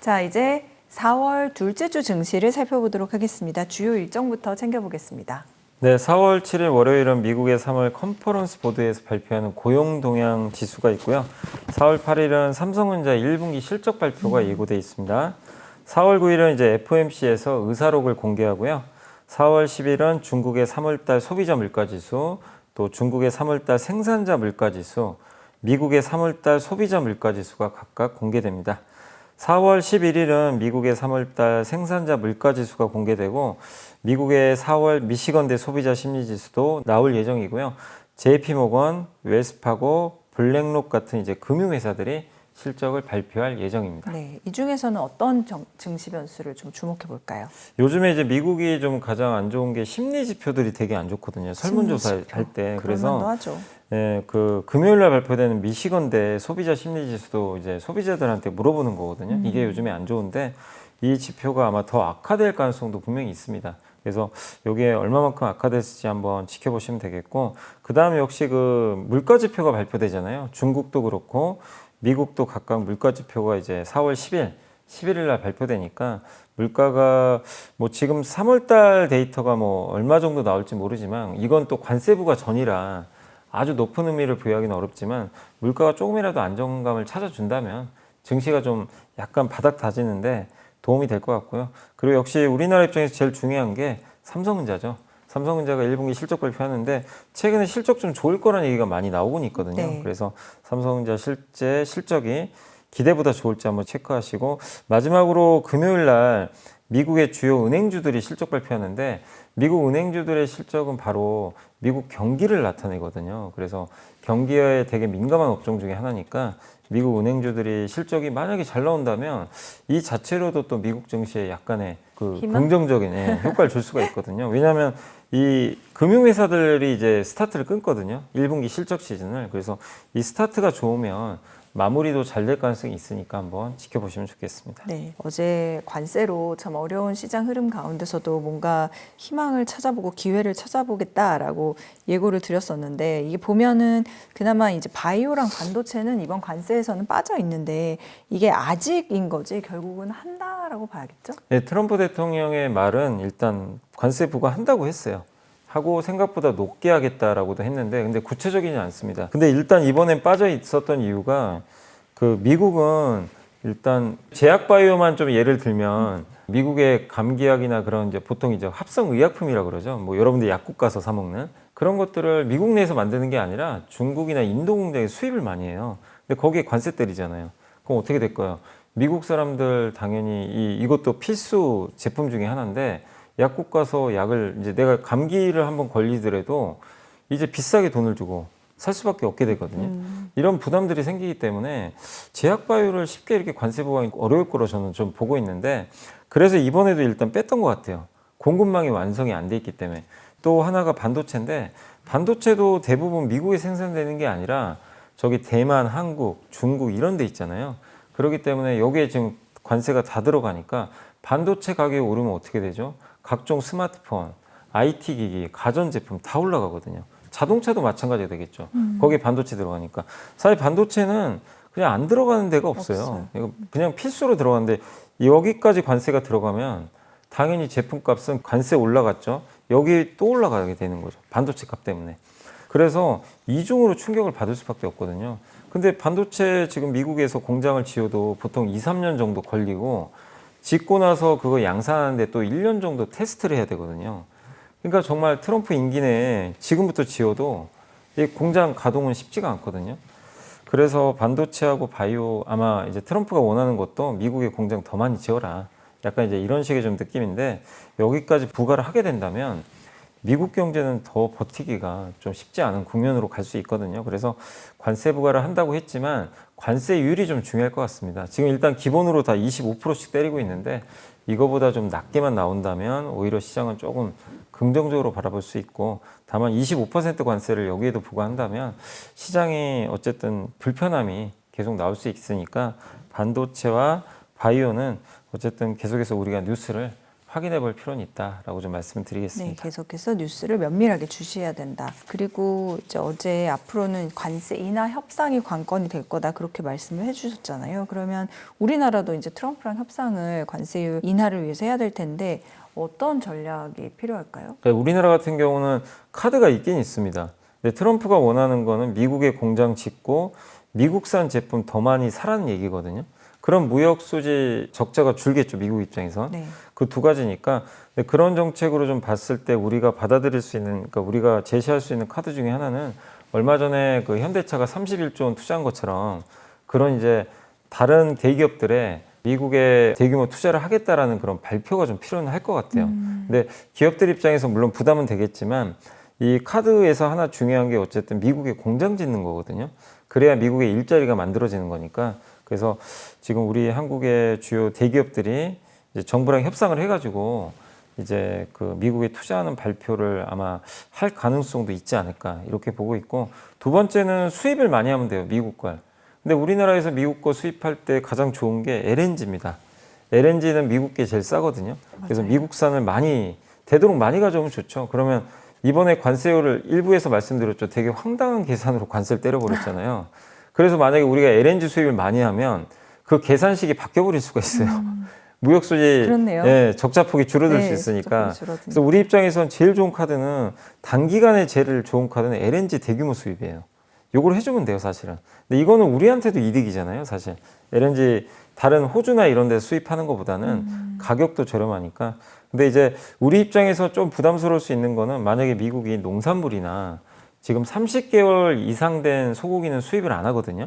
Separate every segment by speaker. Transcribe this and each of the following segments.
Speaker 1: 자, 이제 4월 둘째 주 증시를 살펴보도록 하겠습니다. 주요 일정부터 챙겨보겠습니다.
Speaker 2: 네, 4월 7일 월요일은 미국의 3월 컨퍼런스 보드에서 발표하는 고용 동향 지수가 있고요. 4월 8일은 삼성전자 1분기 실적 발표가 예고돼 있습니다. 4월 9일은 이제 FOMC에서 의사록을 공개하고요. 4월 10일은 중국의 3월달 소비자 물가지수, 또 중국의 3월달 생산자 물가지수, 미국의 3월달 소비자 물가지수가 각각 공개됩니다. 4월 11일은 미국의 3월달 생산자 물가지수가 공개되고 미국의 4월 미시건대 소비자 심리지수도 나올 예정이고요. JP모건, 웰스파고, 블랙록 같은 이제 금융회사들이 실적을 발표할 예정입니다.
Speaker 1: 네, 이 중에서는 어떤 증시 변수를 좀 주목해 볼까요?
Speaker 2: 요즘에 이제 미국이 좀 가장 안 좋은 게 심리 지표들이 되게 안 좋거든요. 설문조사 할 때. 그래서
Speaker 1: 하죠.
Speaker 2: 예, 그 금요일 날 발표되는 미시건대 소비자 심리 지수도 이제 소비자들한테 물어보는 거거든요. 이게 요즘에 안 좋은데 이 지표가 아마 더 악화될 가능성도 분명히 있습니다. 그래서 이게 얼마만큼 악화됐을지 한번 지켜보시면 되겠고, 그 다음에 역시 그 물가 지표가 발표되잖아요. 중국도 그렇고 미국도 각각 물가 지표가 이제 4월 10일, 11일 날 발표되니까 물가가 뭐 지금 3월 달 데이터가 뭐 얼마 정도 나올지 모르지만 이건 또 관세부가 전이라 아주 높은 의미를 부여하기는 어렵지만 물가가 조금이라도 안정감을 찾아준다면 증시가 좀 약간 바닥 다지는데 도움이 될 것 같고요. 그리고 역시 우리나라 입장에서 제일 중요한 게 삼성전자죠. 삼성전자가 1분기 실적 발표하는데 최근에 실적 좀 좋을 거라는 얘기가 많이 나오곤 있거든요.
Speaker 1: 네.
Speaker 2: 그래서 삼성전자 실제 실적이 기대보다 좋을지 한번 체크하시고, 마지막으로 금요일 날 미국의 주요 은행주들이 실적 발표하는데 미국 은행주들의 실적은 바로 미국 경기를 나타내거든요. 그래서 경기에 되게 민감한 업종 중에 하나니까 미국 은행주들이 실적이 만약에 잘 나온다면 이 자체로도 또 미국 증시에 약간의 그 긍정적인 효과를 줄 수가 있거든요. 왜냐하면 이 금융회사들이 이제 스타트를 끊거든요. 1분기 실적 시즌을. 그래서 이 스타트가 좋으면 마무리도 잘 될 가능성이 있으니까 한번 지켜보시면 좋겠습니다.
Speaker 1: 네, 어제 관세로 참 어려운 시장 흐름 가운데서도 뭔가 희망을 찾아보고 기회를 찾아보겠다라고 예고를 드렸었는데, 이게 보면은 그나마 이제 바이오랑 반도체는 이번 관세에서는 빠져 있는데 이게 아직인 거지 결국은 한다라고 봐야겠죠?
Speaker 2: 네, 트럼프 대통령의 말은 일단 관세 부과한다고 했어요. 하고 생각보다 높게 하겠다라고도 했는데 근데 구체적이지 않습니다. 근데 일단 이번엔 빠져 있었던 이유가 그 미국은 일단 제약바이오만 좀 예를 들면 미국의 감기약이나 그런 이제 보통 이제 합성의약품이라 그러죠. 뭐 여러분들 약국 가서 사 먹는 그런 것들을 미국 내에서 만드는 게 아니라 중국이나 인도 공장에 수입을 많이 해요. 근데 거기에 관세 때리잖아요. 그럼 어떻게 될까요? 미국 사람들 당연히 이것도 필수 제품 중에 하나인데 약국 가서 약을 이제 내가 감기를 한번 걸리더라도 이제 비싸게 돈을 주고 살 수밖에 없게 되거든요. 이런 부담들이 생기기 때문에 제약바이오를 쉽게 이렇게 관세 부과하기 어려울 거로 저는 좀 보고 있는데 그래서 이번에도 일단 뺐던 것 같아요. 공급망이 완성이 안 돼 있기 때문에. 또 하나가 반도체인데 반도체도 대부분 미국에 생산되는 게 아니라 저기 대만, 한국, 중국 이런 데 있잖아요. 그렇기 때문에 여기에 지금 관세가 다 들어가니까 반도체 가격이 오르면 어떻게 되죠? 각종 스마트폰, IT 기기, 가전제품 다 올라가거든요. 자동차도 마찬가지가 되겠죠. 거기에 반도체 들어가니까. 사실 반도체는 그냥 안 들어가는 데가 없어요. 이거 그냥 필수로 들어가는데 여기까지 관세가 들어가면 당연히 제품값은 관세 올라갔죠. 여기 또 올라가게 되는 거죠. 반도체 값 때문에. 그래서 이중으로 충격을 받을 수밖에 없거든요. 근데 반도체 지금 미국에서 공장을 지어도 보통 2, 3년 정도 걸리고 짓고 나서 그거 양산하는데 또 1년 정도 테스트를 해야 되거든요. 그러니까 정말 트럼프 임기 내에 지금부터 지어도 이 공장 가동은 쉽지가 않거든요. 그래서 반도체하고 바이오 아마 이제 트럼프가 원하는 것도 미국의 공장 더 많이 지어라. 약간 이제 이런 식의 좀 느낌인데 여기까지 부과를 하게 된다면 미국 경제는 더 버티기가 좀 쉽지 않은 국면으로 갈 수 있거든요. 그래서 관세 부과를 한다고 했지만 관세율이 좀 중요할 것 같습니다. 지금 일단 기본으로 다 25%씩 때리고 있는데 이거보다 좀 낮게만 나온다면 오히려 시장은 조금 긍정적으로 바라볼 수 있고 다만 25% 관세를 여기에도 부과한다면 시장이 어쨌든 불편함이 계속 나올 수 있으니까 반도체와 바이오는 어쨌든 계속해서 우리가 뉴스를 확인해 볼 필요는 있다라고 좀 말씀을
Speaker 1: 네,
Speaker 2: 드리겠습니다.
Speaker 1: 계속해서 뉴스를 면밀하게 주시해야 된다. 그리고 이제 어제 앞으로는 관세 인하 협상이 관건이 될 거다 그렇게 말씀을 해주셨잖아요. 그러면 우리나라도 이제 트럼프랑 협상을 관세 인하를 위해서 해야 될 텐데 어떤 전략이 필요할까요?
Speaker 2: 그러니까 우리나라 같은 경우는 카드가 있긴 있습니다. 근데 트럼프가 원하는 거는 미국에 공장 짓고 미국산 제품 더 많이 사라는 얘기거든요. 그럼 무역 수지 적자가 줄겠죠, 미국 입장에서.
Speaker 1: 네.
Speaker 2: 그 두 가지니까. 근데 그런 정책으로 좀 봤을 때 우리가 받아들일 수 있는, 그러니까 우리가 제시할 수 있는 카드 중에 하나는 얼마 전에 그 현대차가 31조 원 투자한 것처럼 그런 이제 다른 대기업들의 미국에 대규모 투자를 하겠다라는 그런 발표가 좀 필요는 할 것 같아요. 근데 기업들 입장에서 물론 부담은 되겠지만 이 카드에서 하나 중요한 게 어쨌든 미국에 공장 짓는 거거든요. 그래야 미국의 일자리가 만들어지는 거니까. 그래서 지금 우리 한국의 주요 대기업들이 이제 정부랑 협상을 해가지고 이제 그 미국에 투자하는 발표를 아마 할 가능성도 있지 않을까 이렇게 보고 있고, 두 번째는 수입을 많이 하면 돼요, 미국 걸. 근데 우리나라에서 미국 거 수입할 때 가장 좋은 게 LNG입니다. LNG는 미국 게 제일 싸거든요. 그래서
Speaker 1: 맞아요.
Speaker 2: 미국산을 많이 되도록 많이 가져오면 좋죠. 그러면 이번에 관세율을 일부에서 말씀드렸죠. 되게 황당한 계산으로 관세를 때려버렸잖아요. 그래서 만약에 우리가 LNG 수입을 많이 하면 그 계산식이 바뀌어버릴 수가 있어요. 무역수지
Speaker 1: 그렇네요.
Speaker 2: 예, 적자폭이 줄어들
Speaker 1: 네,
Speaker 2: 수 있으니까.
Speaker 1: 적자폭이 줄어드니까.
Speaker 2: 그래서 우리 입장에서는 제일 좋은 카드는 단기간에 제일 좋은 카드는 LNG 대규모 수입이에요. 요걸 해주면 돼요, 사실은. 근데 이거는 우리한테도 이득이잖아요, 사실. LNG 다른 호주나 이런 데 수입하는 것보다는 가격도 저렴하니까. 근데 이제 우리 입장에서 좀 부담스러울 수 있는 거는 만약에 미국이 농산물이나 지금 30개월 이상 된 소고기는 수입을 안 하거든요.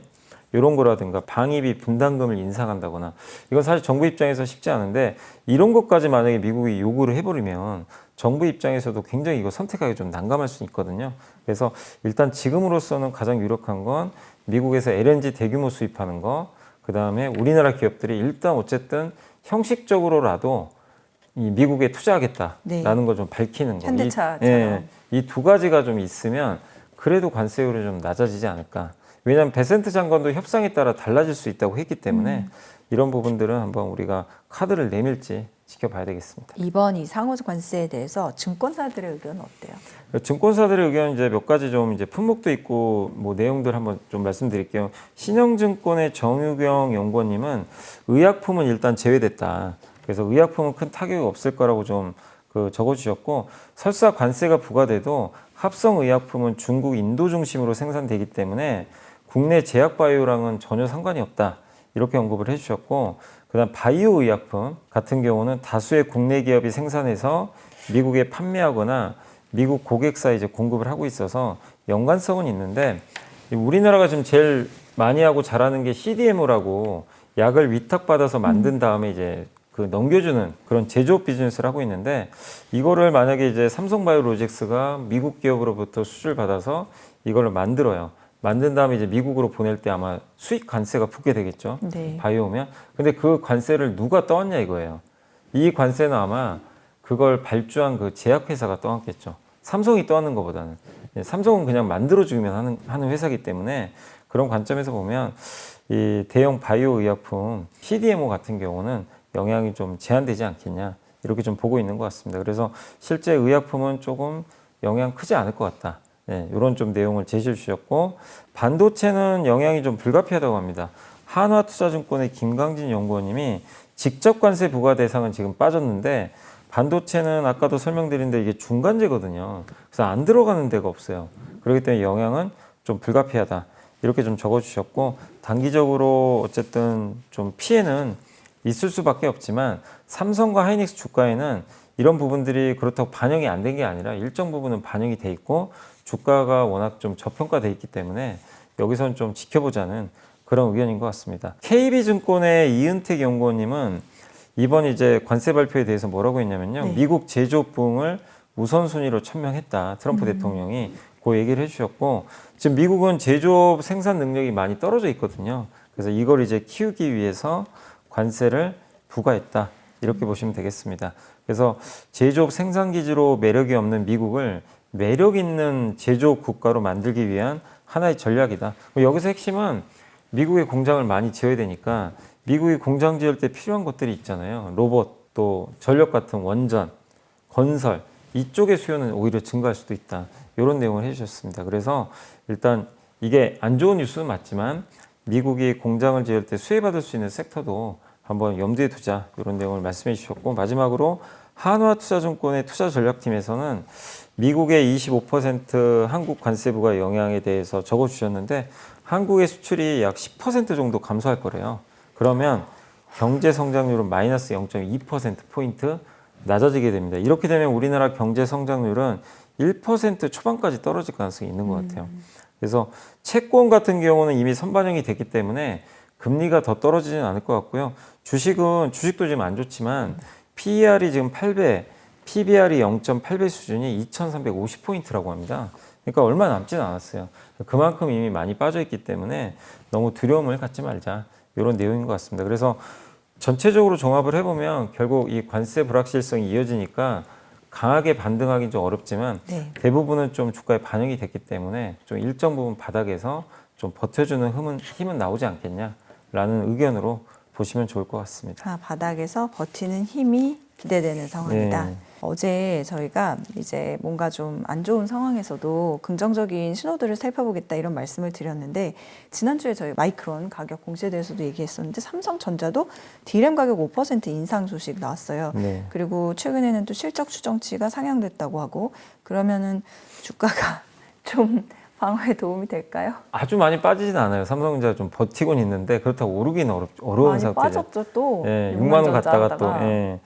Speaker 2: 이런 거라든가 방위비 분담금을 인상한다거나, 이건 사실 정부 입장에서 쉽지 않은데 이런 것까지 만약에 미국이 요구를 해버리면 정부 입장에서도 굉장히 이거 선택하기 좀 난감할 수 있거든요. 그래서 일단 지금으로서는 가장 유력한 건 미국에서 LNG 대규모 수입하는 거, 그 다음에 우리나라 기업들이 일단 어쨌든 형식적으로라도 이 미국에 투자하겠다라는
Speaker 1: 네.
Speaker 2: 걸 좀 밝히는 거.
Speaker 1: 현대차처럼.
Speaker 2: 이 두 가지가 좀 있으면 그래도 관세율이 좀 낮아지지 않을까. 왜냐하면 베센트 장관도 협상에 따라 달라질 수 있다고 했기 때문에 이런 부분들은 한번 우리가 카드를 내밀지 지켜봐야 되겠습니다.
Speaker 1: 이번 이 상호 관세에 대해서 증권사들의 의견은 어때요?
Speaker 2: 증권사들의 의견 이제 몇 가지 좀 이제 품목도 있고 뭐 내용들 한번 좀 말씀드릴게요. 신영증권의 정유경 연구원님은 의약품은 일단 제외됐다. 그래서 의약품은 큰 타격이 없을 거라고 좀 적어주셨고, 설사 관세가 부과돼도 합성의약품은 중국, 인도 중심으로 생산되기 때문에 국내 제약바이오랑은 전혀 상관이 없다. 이렇게 언급을 해주셨고, 그다음 바이오 의약품 같은 경우는 다수의 국내 기업이 생산해서 미국에 판매하거나 미국 고객사에 이제 공급을 하고 있어서 연관성은 있는데, 우리나라가 지금 제일 많이 하고 잘하는 게 CDMO라고 약을 위탁받아서 만든 다음에 이제 그 넘겨주는 그런 제조업 비즈니스를 하고 있는데, 이거를 만약에 이제 삼성바이오로직스가 미국 기업으로부터 수주를 받아서 이걸 만들어요. 만든 다음에 이제 미국으로 보낼 때 아마 수익 관세가 붙게 되겠죠.
Speaker 1: 네.
Speaker 2: 바이오면. 근데 그 관세를 누가 떠안냐 이거예요. 이 관세는 아마 그걸 발주한 그 제약회사가 떠안겠죠. 삼성이 떠안는 것보다는. 삼성은 그냥 만들어주기만 하는 회사이기 때문에 그런 관점에서 보면 이 대형 바이오 의약품 CDMO 같은 경우는 영향이 좀 제한되지 않겠냐 이렇게 좀 보고 있는 것 같습니다. 그래서 실제 의약품은 조금 영향 크지 않을 것 같다. 이런 좀 내용을 제시해 주셨고, 반도체는 영향이 좀 불가피하다고 합니다. 한화투자증권의 김강진 연구원님이 직접 관세 부과 대상은 지금 빠졌는데 반도체는 아까도 설명드린 데 이게 중간재거든요. 그래서 안 들어가는 데가 없어요. 그렇기 때문에 영향은 좀 불가피하다. 이렇게 좀 적어주셨고, 단기적으로 어쨌든 좀 피해는 있을 수밖에 없지만 삼성과 하이닉스 주가에는 이런 부분들이 그렇다고 반영이 안 된 게 아니라 일정 부분은 반영이 돼 있고 주가가 워낙 좀 저평가돼 있기 때문에 여기서는 좀 지켜보자는 그런 의견인 것 같습니다. KB증권의 이은택 연구원님은 이번 이제 관세 발표에 대해서 뭐라고 했냐면요.
Speaker 1: 네.
Speaker 2: 미국 제조업 부흥을 우선순위로 천명했다. 트럼프 대통령이 그 얘기를 해주셨고, 지금 미국은 제조업 생산 능력이 많이 떨어져 있거든요. 그래서 이걸 이제 키우기 위해서 관세를 부과했다. 이렇게 보시면 되겠습니다. 그래서 제조업 생산 기지로 매력이 없는 미국을 매력 있는 제조업 국가로 만들기 위한 하나의 전략이다. 여기서 핵심은 미국의 공장을 많이 지어야 되니까 미국이 공장 지을 때 필요한 것들이 있잖아요. 로봇, 또 전력 같은 원전, 건설 이쪽의 수요는 오히려 증가할 수도 있다. 이런 내용을 해주셨습니다. 그래서 일단 이게 안 좋은 뉴스는 맞지만 미국이 공장을 지을 때 수혜받을 수 있는 섹터도 한번 염두에 두자 이런 내용을 말씀해 주셨고 마지막으로 한화투자증권의 투자전략팀에서는 미국의 25% 한국 관세부가 영향에 대해서 적어주셨는데 한국의 수출이 약 10% 정도 감소할 거래요. 그러면 경제 성장률은 마이너스 0.2%포인트 낮아지게 됩니다. 이렇게 되면 우리나라 경제 성장률은 1% 초반까지 떨어질 가능성이 있는 것 같아요. 그래서 채권 같은 경우는 이미 선반영이 됐기 때문에 금리가 더 떨어지지는 않을 것 같고요. 주식도 지금 안 좋지만 PER이 지금 8배, PBR이 0.8배 수준이 2,350포인트라고 합니다. 그러니까 얼마 남지는 않았어요. 그만큼 이미 많이 빠져있기 때문에 너무 두려움을 갖지 말자. 이런 내용인 것 같습니다. 그래서 전체적으로 종합을 해보면 결국 이 관세 불확실성이 이어지니까 강하게 반등하기는 좀 어렵지만
Speaker 1: 네.
Speaker 2: 대부분은 좀 주가에 반영이 됐기 때문에 좀 일정 부분 바닥에서 좀 버텨주는 힘은 나오지 않겠냐라는 의견으로 보시면 좋을 것 같습니다.
Speaker 1: 바닥에서 버티는 힘이 기대되는 상황이다.
Speaker 2: 네.
Speaker 1: 어제 저희가 이제 뭔가 좀 안 좋은 상황에서도 긍정적인 신호들을 살펴보겠다 이런 말씀을 드렸는데 지난주에 저희 마이크론 가격 공시에 대해서도 얘기했었는데 삼성전자도 D램 가격 5% 인상 소식 나왔어요.
Speaker 2: 네.
Speaker 1: 그리고 최근에는 또 실적 추정치가 상향됐다고 하고 그러면은 주가가 좀 방어에 도움이 될까요?
Speaker 2: 아주 많이 빠지진 않아요. 삼성전자 좀 버티고는 있는데 그렇다고 오르기는 어려운
Speaker 1: 많이
Speaker 2: 상태죠.
Speaker 1: 빠졌죠 또.
Speaker 2: 예, 6만 원 갔다가 또.
Speaker 1: 하다가.
Speaker 2: 예.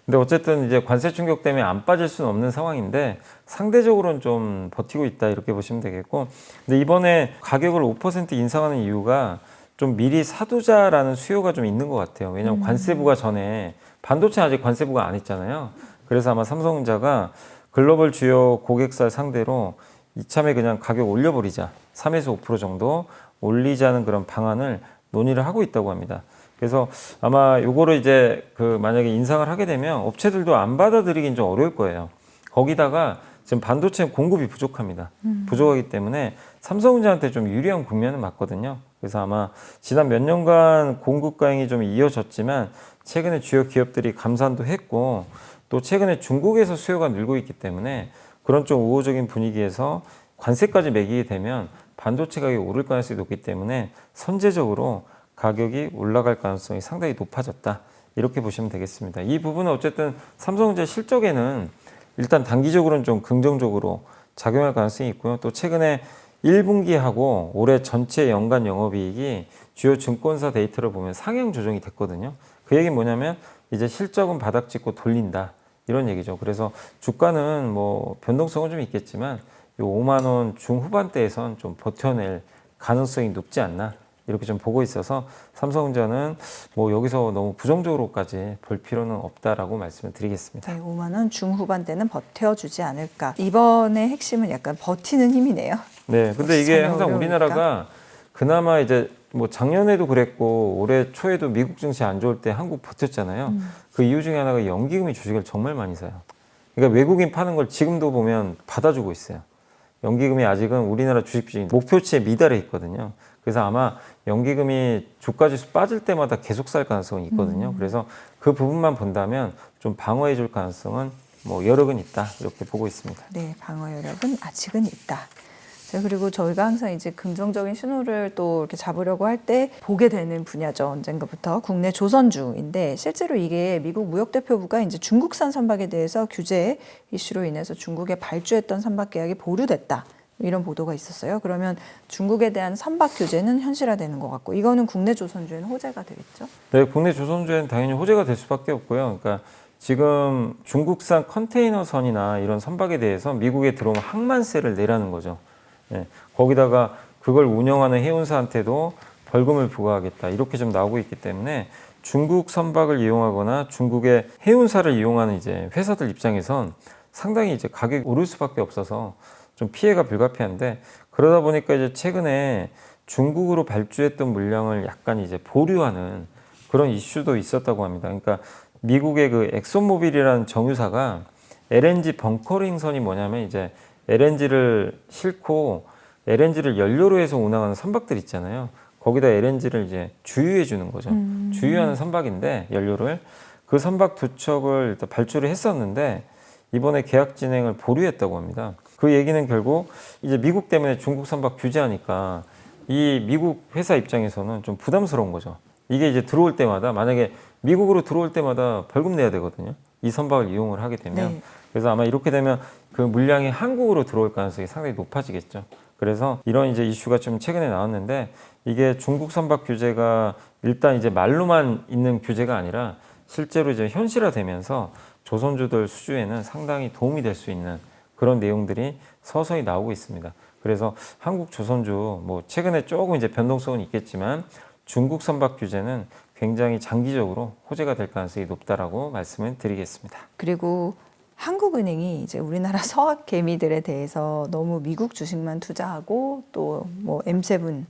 Speaker 2: 근데 어쨌든 이제 관세 충격 때문에 안 빠질 수는 없는 상황인데 상대적으로는 좀 버티고 있다 이렇게 보시면 되겠고. 근데 이번에 가격을 5% 인상하는 이유가 좀 미리 사두자라는 수요가 좀 있는 것 같아요. 왜냐하면 관세부가 전에 반도체 아직 관세부가 안 했잖아요. 그래서 아마 삼성전자가 글로벌 주요 고객사 상대로 이참에 그냥 가격 올려버리자 3에서 5% 정도 올리자는 그런 방안을 논의를 하고 있다고 합니다. 그래서 아마 요거를 이제 만약에 인상을 하게 되면 업체들도 안 받아들이긴 좀 어려울 거예요. 거기다가 지금 반도체 공급이 부족합니다. 부족하기 때문에 삼성전자한테 좀 유리한 국면은 맞거든요. 그래서 아마 지난 몇 년간 공급 과잉이 좀 이어졌지만 최근에 주요 기업들이 감산도 했고 또 최근에 중국에서 수요가 늘고 있기 때문에 그런 좀 우호적인 분위기에서 관세까지 매기게 되면 반도체 가격이 오를 가능성이 높기 때문에 선제적으로 가격이 올라갈 가능성이 상당히 높아졌다. 이렇게 보시면 되겠습니다. 이 부분은 어쨌든 삼성전자 실적에는 일단 단기적으로는 좀 긍정적으로 작용할 가능성이 있고요. 또 최근에 1분기하고 올해 전체 연간 영업이익이 주요 증권사 데이터를 보면 상향 조정이 됐거든요. 그 얘기는 뭐냐면 이제 실적은 바닥 짚고 돌린다. 이런 얘기죠. 그래서 주가는 뭐 변동성은 좀 있겠지만 요 5만 원 중후반대에선 좀 버텨낼 가능성이 높지 않나 이렇게 좀 보고 있어서 삼성전자는 뭐 여기서 너무 부정적으로까지 볼 필요는 없다라고 말씀을 드리겠습니다.
Speaker 1: 네, 5만 원 중후반대는 버텨주지 않을까. 이번의 핵심은 약간 버티는 힘이네요.
Speaker 2: 네, 근데 이게
Speaker 1: 전혀
Speaker 2: 항상
Speaker 1: 어려우니까.
Speaker 2: 우리나라가 그나마 이제 뭐 작년에도 그랬고 올해 초에도 미국 증시 안 좋을 때 한국 버텼잖아요. 그 이유 중에 하나가 연기금이 주식을 정말 많이 사요. 그러니까 외국인 파는 걸 지금도 보면 받아주고 있어요. 연기금이 아직은 우리나라 주식 비중이 목표치에 미달해 있거든요. 그래서 아마 연기금이 주가지수 빠질 때마다 계속 살 가능성이 있거든요. 그래서 그 부분만 본다면 좀 방어해 줄 가능성은 뭐 여력은 있다 이렇게 보고 있습니다.
Speaker 1: 네, 방어 여력은 아직은 있다. 자, 그리고 저희가 항상 이제 긍정적인 신호를 또 이렇게 잡으려고 할 때 보게 되는 분야죠. 언젠가부터 국내 조선주인데 실제로 이게 미국 무역대표부가 이제 중국산 선박에 대해서 규제 이슈로 인해서 중국에 발주했던 선박 계약이 보류됐다. 이런 보도가 있었어요. 그러면 중국에 대한 선박 규제는 현실화되는 것 같고 이거는 국내 조선주에는 호재가 되겠죠?
Speaker 2: 네, 국내 조선주에는 당연히 호재가 될 수밖에 없고요. 그러니까 지금 중국산 컨테이너선이나 이런 선박에 대해서 미국에 들어오면 항만세를 내라는 거죠. 네, 거기다가 그걸 운영하는 해운사한테도 벌금을 부과하겠다 이렇게 좀 나오고 있기 때문에 중국 선박을 이용하거나 중국의 해운사를 이용하는 이제 회사들 입장에선 상당히 이제 가격이 오를 수밖에 없어서 좀 피해가 불가피한데 그러다 보니까 이제 최근에 중국으로 발주했던 물량을 약간 이제 보류하는 그런 이슈도 있었다고 합니다. 그러니까 미국의 그 엑소모빌이라는 정유사가 LNG 벙커링선이 뭐냐면 이제 LNG를 싣고 LNG를 연료로 해서 운항하는 선박들 있잖아요. 거기다 LNG를 이제 주유해 주는 거죠. 주유하는 선박인데 연료를 그 선박 두 척을 일단 발주를 했었는데 이번에 계약 진행을 보류했다고 합니다. 그 얘기는 결국 이제 미국 때문에 중국 선박 규제하니까 이 미국 회사 입장에서는 좀 부담스러운 거죠. 이게 이제 들어올 때마다 만약에 미국으로 들어올 때마다 벌금 내야 되거든요. 이 선박을 이용을 하게 되면.
Speaker 1: 네.
Speaker 2: 그래서 아마 이렇게 되면 그 물량이 한국으로 들어올 가능성이 상당히 높아지겠죠. 그래서 이런 이제 이슈가 좀 최근에 나왔는데 이게 중국 선박 규제가 일단 이제 말로만 있는 규제가 아니라 실제로 이제 현실화되면서 조선주들 수주에는 상당히 도움이 될 수 있는 그런 내용들이 서서히 나오고 있습니다. 그래서 한국 조선주 뭐 최근에 조금 이제 변동성은 있겠지만 중국 선박 규제는 굉장히 장기적으로 호재가 될 가능성이 높다라고 말씀을 드리겠습니다.
Speaker 1: 그리고 한국은행이 이제 우리나라 서학 개미들에 대해서 너무 미국 주식만 투자하고 또 뭐 M7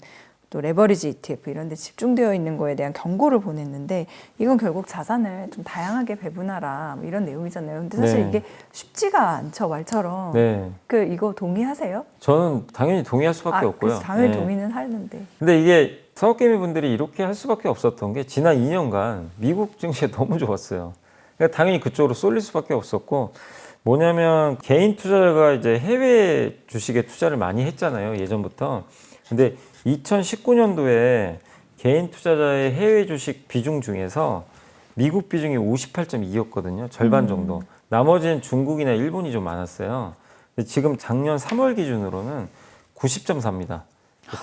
Speaker 1: 또 레버리지 ETF 이런 데 집중되어 있는 거에 대한 경고를 보냈는데 이건 결국 자산을 좀 다양하게 배분하라 뭐 이런 내용이잖아요. 근데 사실
Speaker 2: 네.
Speaker 1: 이게 쉽지가 않죠, 말처럼.
Speaker 2: 네,
Speaker 1: 그 이거 동의하세요?
Speaker 2: 저는 당연히 동의할 수밖에 없고요.
Speaker 1: 그래서 당연히
Speaker 2: 네.
Speaker 1: 동의는 하는데.
Speaker 2: 근데 이게 서학개미 분들이 이렇게 할 수밖에 없었던 게 지난 2년간 미국 증시가 너무 좋았어요. 그러니까 당연히 그쪽으로 쏠릴 수밖에 없었고 뭐냐면 개인 투자자가 이제 해외 주식에 투자를 많이 했잖아요, 예전부터. 근데 2019년도에 개인 투자자의 해외 주식 비중 중에서 미국 비중이 58.2였거든요. 절반 정도. 나머지는 중국이나 일본이 좀 많았어요. 근데 지금 작년 3월 기준으로는 90.4입니다.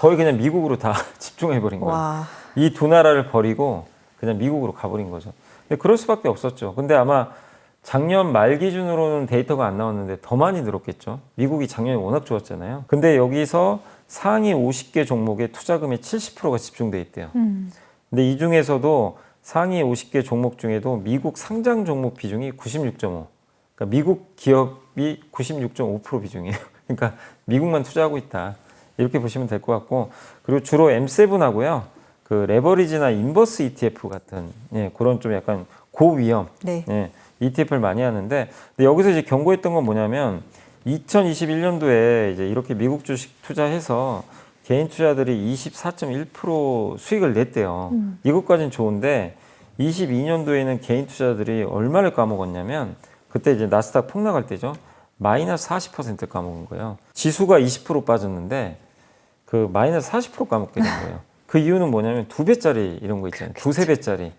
Speaker 2: 거의 그냥 미국으로 다 집중해버린 거예요.
Speaker 1: 와.
Speaker 2: 이 두 나라를 버리고 그냥 미국으로 가버린 거죠. 근데 그럴 수밖에 없었죠. 근데 아마 작년 말 기준으로는 데이터가 안 나왔는데 더 많이 늘었겠죠. 미국이 작년에 워낙 좋았잖아요. 근데 여기서 상위 50개 종목의 투자금의 70%가 집중돼 있대요. 근데 이 중에서도 상위 50개 종목 중에도 미국 상장 종목 비중이 96.5. 그러니까 미국 기업이 96.5% 비중이에요. 그러니까 미국만 투자하고 있다. 이렇게 보시면 될 것 같고, 그리고 주로 M7하고요. 그 레버리지나 인버스 ETF 같은 그런 좀 약간 고위험
Speaker 1: 네.
Speaker 2: ETF를 많이 하는데, 근데 여기서 이제 경고했던 건 뭐냐면 2021년도에 이제 이렇게 미국 주식 투자해서 개인 투자들이 24.1% 수익을 냈대요. 이것까지는 좋은데 22년도에는 개인 투자들이 얼마를 까먹었냐면 그때 이제 나스닥 폭락할 때죠. 마이너스 40% 까먹은 거예요. 지수가 20% 빠졌는데 그 마이너스 40% 까먹게 된 거예요. 그 이유는 뭐냐면 2배짜리 이런 거 있잖아요. 두세 배짜리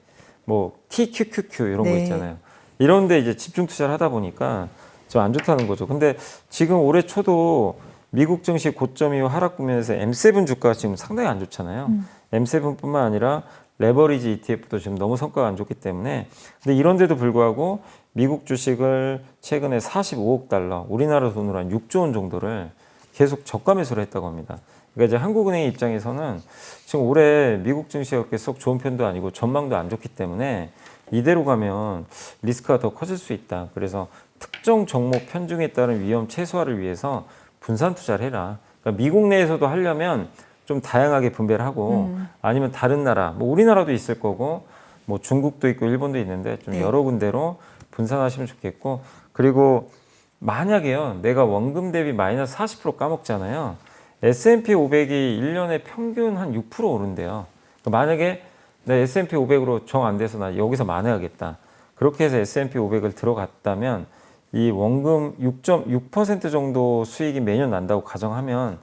Speaker 2: 뭐 TQQQ 이런 거
Speaker 1: 네.
Speaker 2: 있잖아요. 이런데 이제 집중 투자를 하다 보니까 좀 안 좋다는 거죠. 근데 지금 올해 초도 미국 증시 고점 이후 하락 국면에서 M7 주가가 지금 상당히 안 좋잖아요. M7뿐만 아니라 레버리지 ETF도 지금 너무 성과가 안 좋기 때문에, 근데 이런데도 불구하고 미국 주식을 최근에 45억 달러, 우리나라 돈으로 한 6조 원 정도를 계속 저가 매수를 했다고 합니다. 그러니까 이제 한국은행 입장에서는 지금 올해 미국 증시가 그렇게 썩 좋은 편도 아니고 전망도 안 좋기 때문에 이대로 가면 리스크가 더 커질 수 있다. 그래서 특정 종목 편중에 따른 위험 최소화를 위해서 분산 투자를 해라. 그러니까 미국 내에서도 하려면 좀 다양하게 분배를 하고 아니면 다른 나라, 뭐 우리나라도 있을 거고 뭐 중국도 있고 일본도 있는데 좀
Speaker 1: 네.
Speaker 2: 여러 군데로 분산하시면 좋겠고, 그리고 만약에요 내가 원금 대비 마이너스 40% 까먹잖아요. S&P 500이 1년에 평균 한 6% 오른대요. 그러니까 만약에 나 S&P 500으로 정 안 돼서 나 여기서 만회하겠다. 그렇게 해서 S&P 500을 들어갔다면 이 원금 6.6% 정도 수익이 매년 난다고 가정하면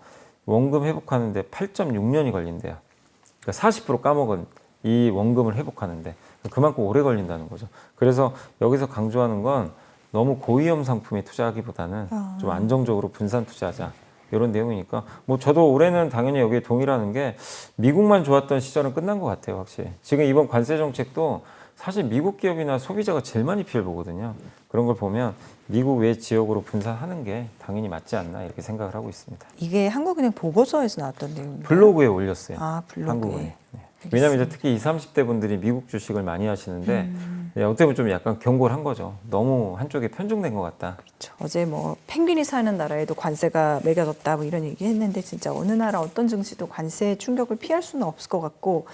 Speaker 2: 원금 회복하는데 8.6년이 걸린대요. 그러니까 40% 까먹은 이 원금을 회복하는데 그만큼 오래 걸린다는 거죠. 그래서 여기서 강조하는 건 너무 고위험 상품에 투자하기보다는 좀 안정적으로 분산 투자하자. 이런 내용이니까 뭐 저도 올해는 당연히 여기에 동의라는 게 미국만 좋았던 시절은 끝난 것 같아요. 확실히 지금 이번 관세 정책도 사실 미국 기업이나 소비자가 제일 많이 피해를 보거든요. 그런 걸 보면 미국 외 지역으로 분산하는 게 당연히 맞지 않나 이렇게 생각을 하고 있습니다.
Speaker 1: 이게 한국은행 보고서에서 나왔던 내용인가요?
Speaker 2: 블로그에 올렸어요.
Speaker 1: 아, 블로그에.
Speaker 2: 한국은행. 네. 왜냐하면 이제 특히 20, 30대 분들이 미국 주식을 많이 하시는데 어떻게 보면 좀 약간 경고를 한 거죠. 너무 한쪽에 편중된 것 같다.
Speaker 1: 그렇죠. 어제 뭐 펭귄이 사는 나라에도 관세가 매겨졌다 뭐 이런 얘기 했는데 진짜 어느 나라 어떤 증시도 관세 충격을 피할 수는 없을 것 같고,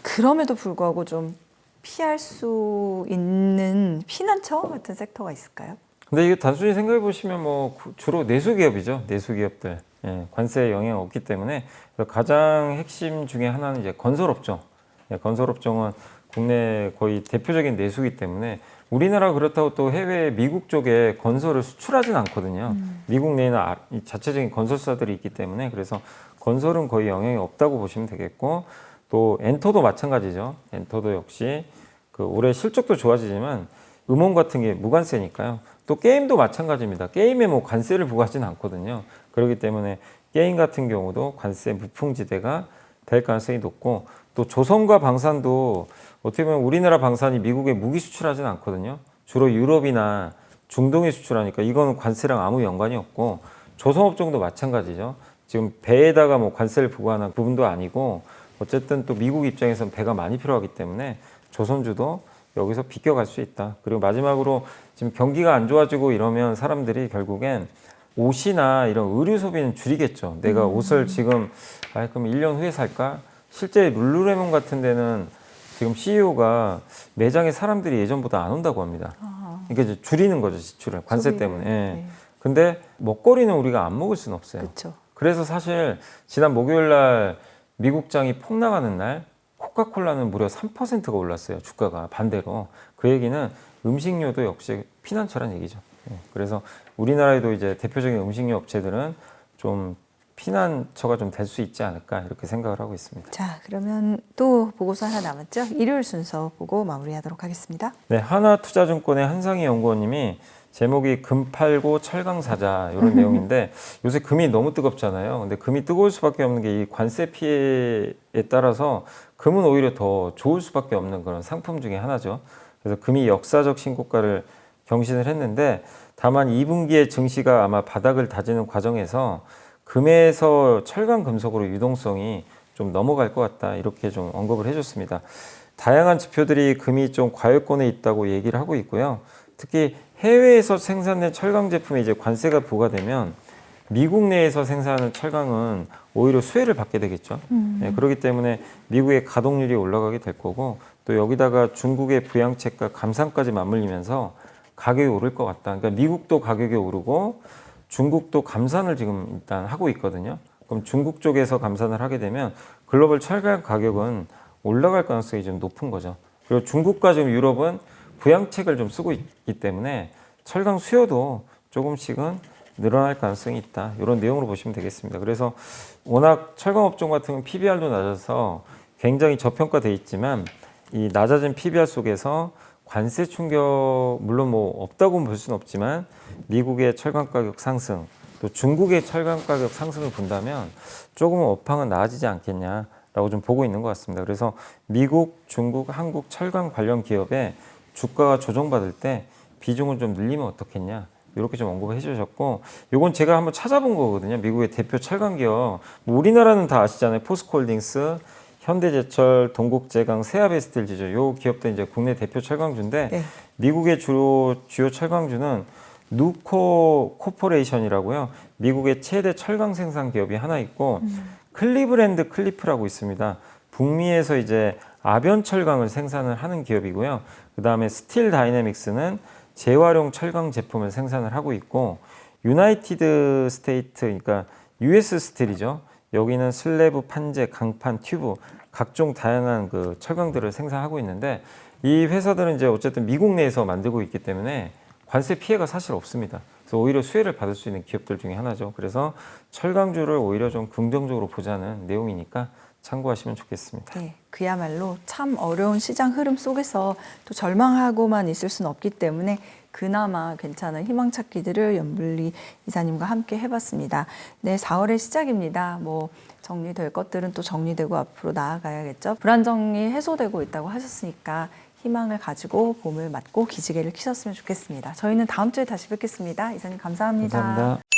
Speaker 1: 그럼에도 불구하고 좀 피할 수 있는 피난처 같은 섹터가 있을까요?
Speaker 2: 근데 이게 단순히 생각해 보시면 뭐 주로 내수 기업이죠. 내수 기업들. 관세에 영향 없기 때문에 가장 핵심 중에 하나는 이제 건설업종. 건설업종은 국내 거의 대표적인 내수이기 때문에 우리나라 그렇다고 또 해외 미국 쪽에 건설을 수출하진 않거든요. 미국 내에는 이 자체적인 건설사들이 있기 때문에 그래서 건설은 거의 영향이 없다고 보시면 되겠고 또 엔터도 마찬가지죠. 엔터도 역시 그 올해 실적도 좋아지지만 음원 같은 게 무관세니까요. 또 게임도 마찬가지입니다. 게임에 뭐 관세를 부과하지는 않거든요. 그렇기 때문에 게임 같은 경우도 관세 무풍지대가 될 가능성이 높고 또 조선과 방산도 어떻게 보면 우리나라 방산이 미국에 무기 수출하지는 않거든요. 주로 유럽이나 중동에 수출하니까 이거는 관세랑 아무 연관이 없고 조선업종도 마찬가지죠. 지금 배에다가 뭐 관세를 부과하는 부분도 아니고 어쨌든 또 미국 입장에서는 배가 많이 필요하기 때문에 조선주도 여기서 비껴갈 수 있다. 그리고 마지막으로 지금 경기가 안 좋아지고 이러면 사람들이 결국엔 옷이나 이런 의류 소비는 줄이겠죠. 내가 옷을 지금 그럼 1년 후에 살까? 실제 룰루레몬 같은 데는 지금 CEO가 매장에 사람들이 예전보다 안 온다고 합니다. 그러니까 이제 줄이는 거죠, 지출을. 관세
Speaker 1: 소비를,
Speaker 2: 때문에.
Speaker 1: 네.
Speaker 2: 근데 먹거리는 우리가 안 먹을 수는 없어요.
Speaker 1: 그렇죠.
Speaker 2: 그래서 사실 지난 목요일 날 미국장이 폭락하는 날 코카콜라는 무려 3%가 올랐어요. 주가가 반대로. 그 얘기는 음식료도 역시 피난처란 얘기죠. 그래서 우리나라에도 이제 대표적인 음식료 업체들은 좀 피난처가 좀 될 수 있지 않을까 이렇게 생각을 하고 있습니다.
Speaker 1: 자, 그러면 또 보고서 하나 남았죠? 일요일 순서 보고 마무리하도록 하겠습니다.
Speaker 2: 네, 하나투자증권의 한상희 연구원님이 제목이 금 팔고 철강 사자 이런 내용인데 요새 금이 너무 뜨겁잖아요. 근데 금이 뜨거울 수밖에 없는 게 이 관세 피해에 따라서 금은 오히려 더 좋을 수밖에 없는 그런 상품 중에 하나죠. 그래서 금이 역사적 신고가를 경신을 했는데 다만 2분기에 증시가 아마 바닥을 다지는 과정에서 금에서 철강 금속으로 유동성이 좀 넘어갈 것 같다 이렇게 좀 언급을 해줬습니다. 다양한 지표들이 금이 좀 과열권에 있다고 얘기를 하고 있고요. 특히 해외에서 생산된 철강 제품에 이제 관세가 부과되면 미국 내에서 생산하는 철강은 오히려 수혜를 받게 되겠죠. 네, 그렇기 때문에 미국의 가동률이 올라가게 될 거고 또 여기다가 중국의 부양책과 감산까지 맞물리면서 가격이 오를 것 같다. 그러니까 미국도 가격이 오르고 중국도 감산을 지금 일단 하고 있거든요. 그럼 중국 쪽에서 감산을 하게 되면 글로벌 철강 가격은 올라갈 가능성이 좀 높은 거죠. 그리고 중국과 지금 유럽은 부양책을 좀 쓰고 있기 때문에 철강 수요도 조금씩은 늘어날 가능성이 있다. 이런 내용으로 보시면 되겠습니다. 그래서 워낙 철강 업종 같은 경우는 PBR도 낮아서 굉장히 저평가돼 있지만 이 낮아진 PBR 속에서 관세 충격 물론 뭐 없다고는 볼 수는 없지만 미국의 철강 가격 상승 또 중국의 철강 가격 상승을 본다면 조금은 업황은 나아지지 않겠냐라고 좀 보고 있는 것 같습니다. 그래서 미국, 중국, 한국 철강 관련 기업의 주가가 조정받을 때 비중을 좀 늘리면 어떻겠냐 이렇게 좀 언급을 해주셨고 이건 제가 한번 찾아본 거거든요. 미국의 대표 철강 기업 뭐 우리나라는 다 아시잖아요. 포스코홀딩스, 현대제철, 동국제강, 세아베스텔지죠. 요 기업도 이제 국내 대표 철강주인데
Speaker 1: 네.
Speaker 2: 미국의 주요 철강주는 누코 코퍼레이션이라고요. 미국의 최대 철강 생산 기업이 하나 있고 클리브랜드 클리프라고 있습니다. 북미에서 이제 아변 철강을 생산을 하는 기업이고요. 그다음에 스틸 다이내믹스는 재활용 철강 제품을 생산을 하고 있고 유나이티드 스테이트 그러니까 US 스틸이죠. 여기는 슬래브, 판재, 강판, 튜브 각종 다양한 그 철강들을 생산하고 있는데 이 회사들은 이제 어쨌든 미국 내에서 만들고 있기 때문에 관세 피해가 사실 없습니다. 그래서 오히려 수혜를 받을 수 있는 기업들 중에 하나죠. 그래서 철강주를 오히려 좀 긍정적으로 보자는 내용이니까 참고하시면 좋겠습니다.
Speaker 1: 네, 그야말로 참 어려운 시장 흐름 속에서 또 절망하고만 있을 수는 없기 때문에 그나마 괜찮은 희망 찾기들을 연불리 이사님과 함께 해봤습니다. 네, 4월의 시작입니다. 뭐 정리될 것들은 또 정리되고 앞으로 나아가야겠죠. 불안정이 해소되고 있다고 하셨으니까 희망을 가지고 봄을 맞고 기지개를 키셨으면 좋겠습니다. 저희는 다음 주에 다시 뵙겠습니다. 이사님 감사합니다.
Speaker 2: 감사합니다.